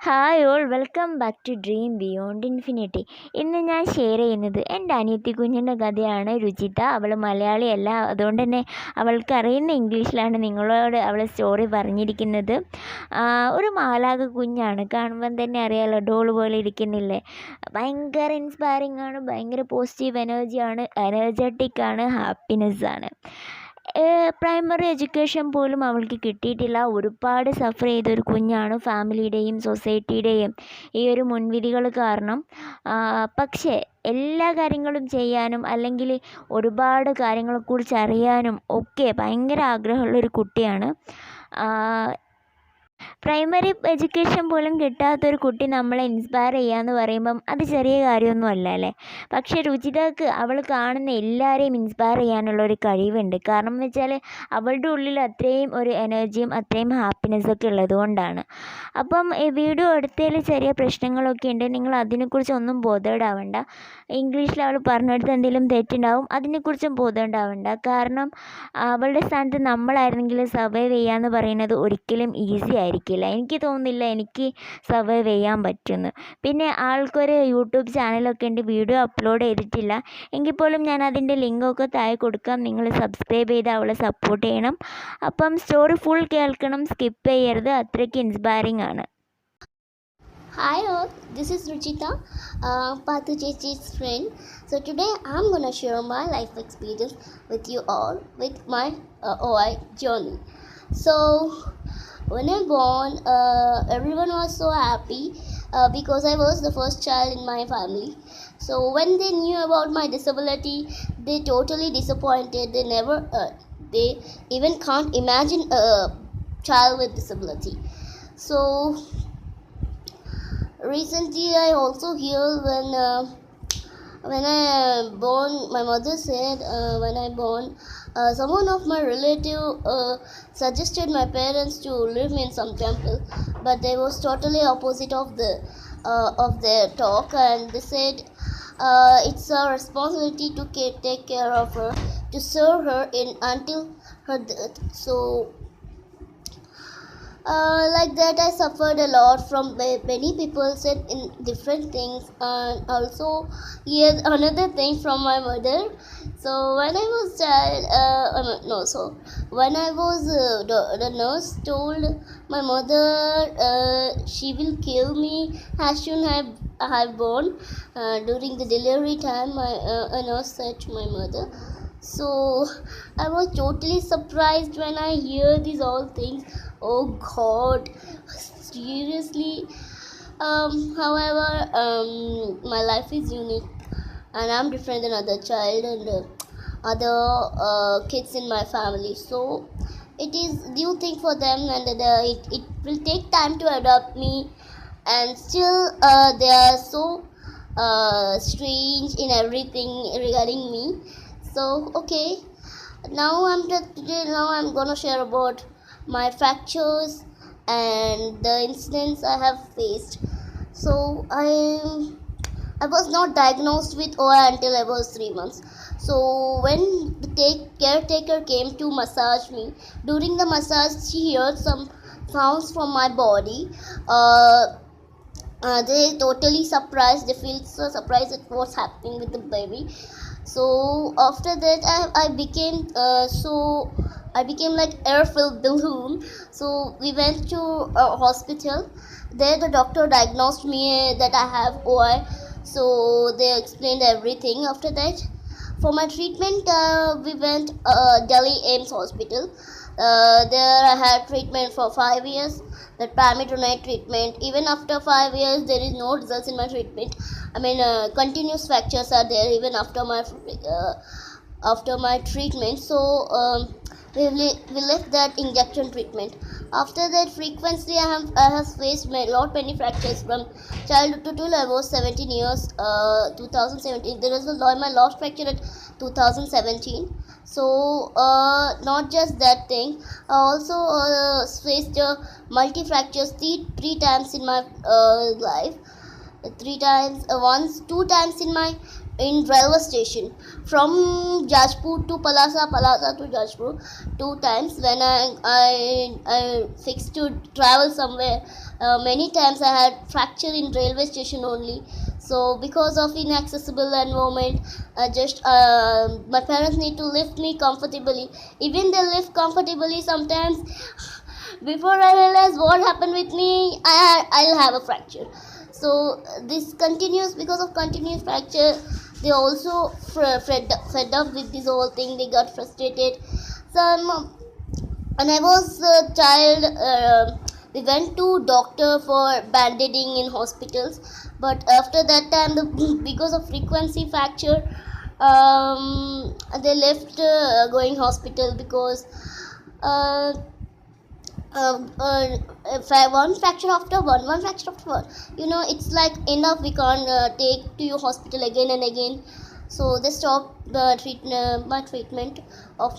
Hi all, welcome back to dream beyond infinity. ഇന്ന് ഞാൻ share ചെയ്യുന്നത് എൻ്റെ അനിയത്തി കുഞ്ഞിൻ്റെ കഥയാണ്. രുചിത. അവൾ മലയാളിയല്ല, അതുകൊണ്ട് തന്നെ അവൾക്ക് അറിയുന്ന ഇംഗ്ലീഷിലാണ് നിങ്ങളോട് അവൾ സ്റ്റോറി പറഞ്ഞിരിക്കുന്നത്. ഒരു മാലാഖ കുഞ്ഞാണ്, കാണുമ്പം തന്നെ അറിയാമല്ലോ, ഡോൾ പോലെ ഇരിക്കുന്നില്ലേ. ഭയങ്കര ഇൻസ്പയറിംഗ് ആണ്, ഭയങ്കര പോസിറ്റീവ് എനർജിയാണ്, എനർജറ്റിക് ആണ്, ഹാപ്പിനെസ്സാണ്. പ്രൈമറി എഡ്യൂക്കേഷൻ പോലും അവൾക്ക് കിട്ടിയിട്ടില്ല. ഒരുപാട് സഫർ ചെയ്തൊരു കുഞ്ഞാണ്. ഫാമിലിയുടെയും സൊസൈറ്റിയുടെയും ഈ ഒരു മുൻവിധികൾ കാരണം. പക്ഷേ എല്ലാ കാര്യങ്ങളും ചെയ്യാനും അല്ലെങ്കിൽ ഒരുപാട് കാര്യങ്ങളെക്കുറിച്ച് അറിയാനും ഒക്കെ ഭയങ്കര ആഗ്രഹമുള്ളൊരു കുട്ടിയാണ്. പ്രൈമറി എഡ്യൂക്കേഷൻ പോലും കിട്ടാത്തൊരു കുട്ടി നമ്മളെ ഇൻസ്പയർ ചെയ്യാന്ന് പറയുമ്പം അത് ചെറിയ കാര്യമൊന്നും അല്ല അല്ലേ. പക്ഷേ രുചിതക്ക് അവൾ കാണുന്ന എല്ലാവരെയും ഇൻസ്പയർ ചെയ്യാനുള്ളൊരു കഴിവുണ്ട്. കാരണം എന്ന് വെച്ചാൽ അവളുടെ ഉള്ളിൽ അത്രയും ഒരു എനർജിയും അത്രയും ഹാപ്പിനെസ്സൊക്കെ ഉള്ളതുകൊണ്ടാണ്. അപ്പം ഈ വീഡിയോ എടുത്തതിൽ ചെറിയ പ്രശ്നങ്ങളൊക്കെ ഉണ്ട്, നിങ്ങൾ അതിനെക്കുറിച്ചൊന്നും ബോധേഡാവണ്ട. ഇംഗ്ലീഷിൽ അവൾ പറഞ്ഞെടുത്ത് എന്തെങ്കിലും തെറ്റുണ്ടാവും, അതിനെക്കുറിച്ചും ബോധേഡാവണ്ട. കാരണം അവളുടെ സ്ഥാനത്ത് നമ്മളായിരുന്നെങ്കിൽ സർവൈവ് ചെയ്യാന്ന് പറയുന്നത് ഒരിക്കലും ഈസി ആയിരിക്കില്ല. എനിക്ക് തോന്നുന്നില്ല എനിക്ക് സർവൈവ് ചെയ്യാൻ പറ്റുമെന്ന്. പിന്നെ ആൾക്കൊരു യൂട്യൂബ് ചാനലൊക്കെ ഉണ്ട്, വീഡിയോ അപ്ലോഡ് ചെയ്തിട്ടില്ല. എങ്കിൽ പോലും ഞാൻ അതിൻ്റെ ലിങ്കൊക്കെ താഴെ കൊടുക്കാം, നിങ്ങൾ സബ്സ്ക്രൈബ് ചെയ്ത് അവളെ സപ്പോർട്ട് ചെയ്യണം. അപ്പം സ്റ്റോറി ഫുൾ കേൾക്കണം, സ്കിപ്പ് ചെയ്യരുത്, അത്രയ്ക്ക് ഇൻസ്പയറിംഗ് ആണ്. Hi all, this is Ruchita, Pathu Chechi's friend. So today I'm gonna share my life experience with you all with my OI journey. So when I born, everyone was so happy because I was the first child in my family. So when they knew about my disability, they totally disappointed. They even can't imagine a child with disability. So recently I also hear when I born, my mother said when I born, someone of my relative suggested my parents to live in some temple, but they was totally opposite of their talk, and they said it's our responsibility to take care of her, to serve her in until her death. So like that I suffered a lot from many people said in different things, and also here's another thing from my mother. So when I was child, when I was the nurse told my mother she will kill me as soon as I have born. During the delivery time, a nurse said to my mother. So I was totally surprised when I hear these all things. Oh God, seriously. However, my life is unique and I'm different than other child and other kids in my family. So it is new thing for them, and it will take time to adopt me, and still they are so strange in everything regarding me. So okay, now I'm gonna share about my fractures and the incidents I have faced. So I was not diagnosed with OI until I was 3 months. So when the caretaker came to massage me, during the massage she heard some sounds from my body. They totally surprised. They feel so surprised at what's happening with the baby. So after that I became like air-filled balloon. So we went to a hospital. There the doctor diagnosed me that I have OI. So they explained everything. After that, for my treatment, we went Delhi AIMS hospital. There I had treatment for 5 years, that pyramidonate treatment. Even after 5 years, there is no results in my treatment. I mean, continuous fractures are there even after my treatment. So we left that injection treatment. After that, frequently I have faced many fractures from childhood to till I was 17 years. 2017 there was my last fracture at 2017. So not just that thing, I also faced multi fractures three times in my life. 3 times, two times in my in railway station from Jajpur to Palasa, Palasa to Jajpur 2 times. When I fixed to travel somewhere, many times I had fracture in railway station only. So because of inaccessible environment, just my parents need to lift me comfortably. Even they lift comfortably sometimes. Before I realize what happened with me, I'll have a fracture. So this continues because of continuous fracture. They also fed up with this whole thing. They got frustrated. Some when I was a child, we went to doctor for bandaging in hospitals. But after that time, because of frequency fracture, they left going hospital because. Uh, one fracture after one fracture after one, it's like enough, we can't take to your hospital again and again. So they stopped my treatment of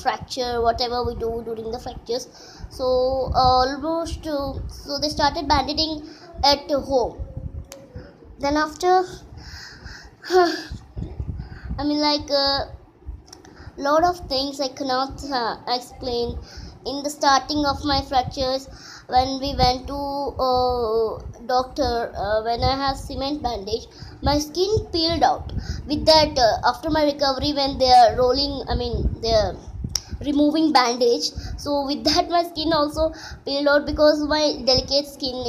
fracture, whatever we do during the fractures. So almost so they started bandaging at home. Then after I mean, like lot of things I cannot explain. In the starting of my fractures, when we went to doctor, when I have cement bandage, my skin peeled out. With that, after my recovery, when they are rolling, they're removing bandage, so with that my skin also peeled out because my delicate skin,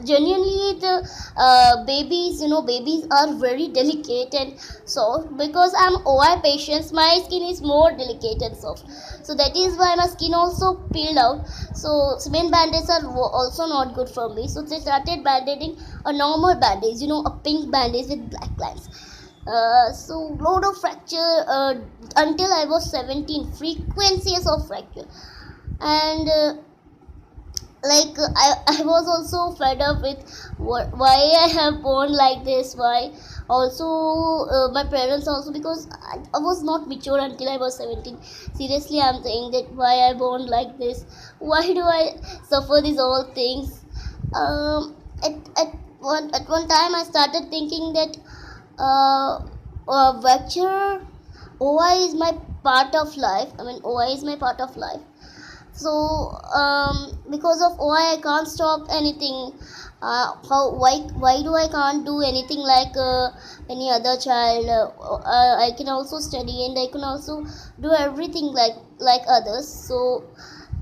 genuinely the babies are very delicate and soft. Because I'm OI patient, my skin is more delicate and soft, so that is why my skin also peeled out. So cement bandages are also not good for me, so they started bandaging a normal bandage, a pink bandage with black lines. So load of fracture until I was 17, frequencies of fracture. And I was also fed up with why I have born like this, why also my parents also, because I was not mature until I was 17. Seriously, I'm saying that why I born like this, why do I suffer these all things. At one time I started thinking that fracture, OI is my part of life. OI is my part of life. So because of OI I can't stop anything. Why do I can't do anything like any other child? I can also study and I can also do everything like others. So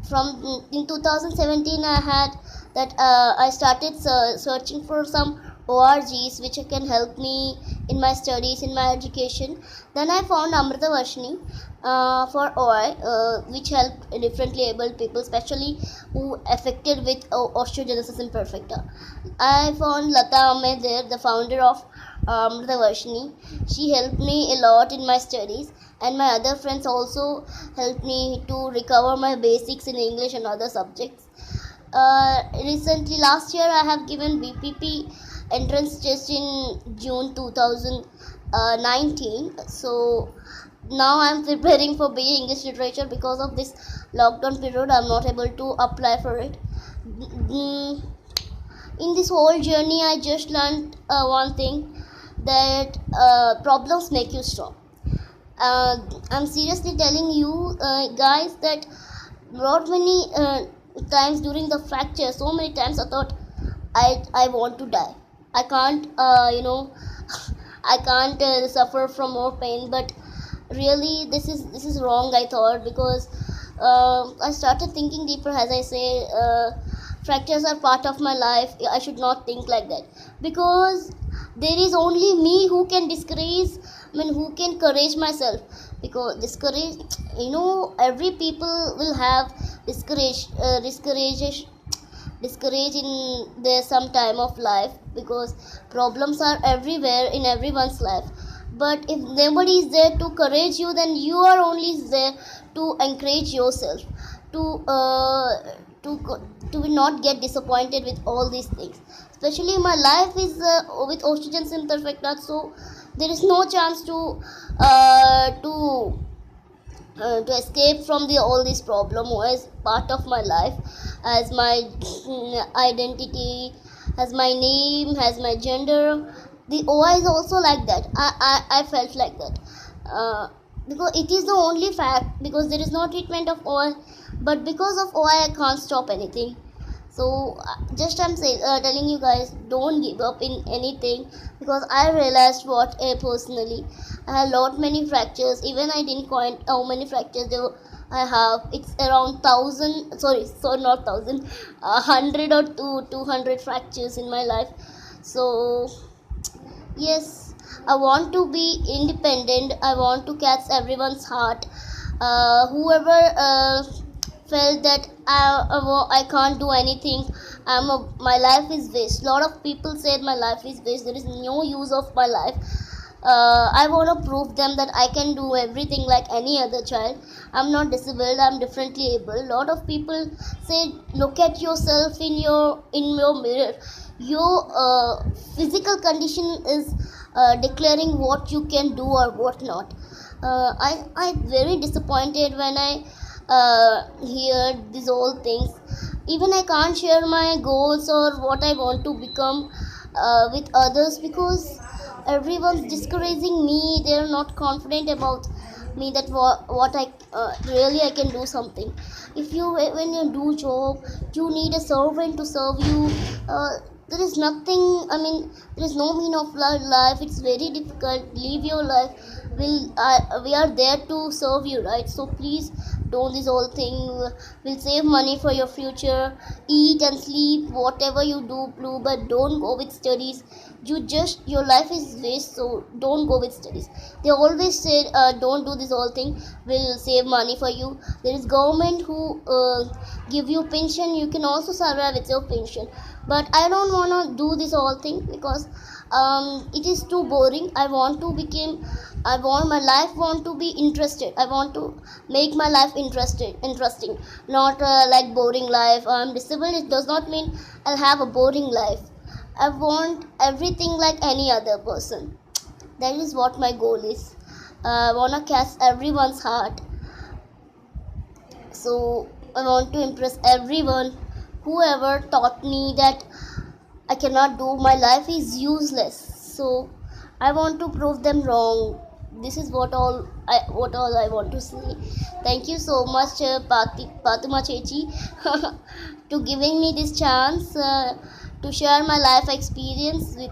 from in 2017 I had that I started searching for some ORGs which can help me in my studies, in my education. Then I found Amrita Varshini for OI, which helped differently abled people, especially who affected with osteogenesis imperfecta. I found Lata Ahmed there, the founder of Amrita Varshini. She helped me a lot in my studies, and my other friends also helped me to recover my basics in English and other subjects. Recently, last year, I have given BPP entrance test in June 2019. So now I'm preparing for BA English Literature. Because of this lockdown period, I'm not able to apply for it. In this whole journey, I just learned one thing, that problems make you strong. I'm seriously telling you guys that not many times during the fracture, so many times I thought I want to die. I can't I can't suffer from more pain. But really this is wrong, I thought, because I started thinking deeper. As I say, fractures are part of my life. I should not think like that, because there is only me who can discourage, who can encourage myself. Because discourage, every people will have discourage in their some time of life, because problems are everywhere in everyone's life. But if nobody is there to encourage you, then you are only there to encourage yourself to not get disappointed with all these things. Especially my life is with osteogenesis imperfecta, so there is no chance to escape from all this problem as part of my life, as my identity, as my name, as my gender. the OI is also like that. I felt like that, because it is the only fact, because there is no treatment of OI, but because of OI I can't stop anything. So just I'm saying, telling you guys, don't give up in anything, because I realized what, personally, I had lot many fractures. Even I didn't count how many fractures there were. I have, it's around 1,000, sorry not 1,000, 100 or 200 fractures in my life. So yes, I want to be independent. I want to catch everyone's heart. Whoever felt that I can't do anything, my life is waste. Lot of people said my life is waste. There is no use of my life. I want to prove them that I can do everything like any other child. I'm not disabled. I'm differently able. Lot of people say, look at yourself in your mirror. Your physical condition is declaring what you can do or what not. I very disappointed when I hear these all things. Even I can't share my goals or what I want to become with others, because everyone's discouraging me. They're not confident about me, that what I really I can do something. If you, when you do job, you need a servant to serve you. There is nothing, I mean, there is no meaning of life. It's very difficult. Live your life. We are there to serve you, right? So please don't this whole thing. Will save money for your future. Eat and sleep, whatever you do, but don't go with studies. Your life is waste, so don't go with studies. They always say, don't do this whole thing. Will save money for you. There is government who give you pension. You can also survive with your pension, but I don't want to do this whole thing, because it is too boring. I want my life want to be interested. I want to make my life interesting, not like boring life. I'm disabled, it does not mean I'll have a boring life. I want everything like any other person. That is what my goal is. I want to catch everyone's heart. So I want to impress everyone. Whoever taught me that I cannot do, my life is useless. So I want to prove them wrong. This is what all I want to say. Thank you so much, Patuma Chechi, to giving me this chance to share my life experience with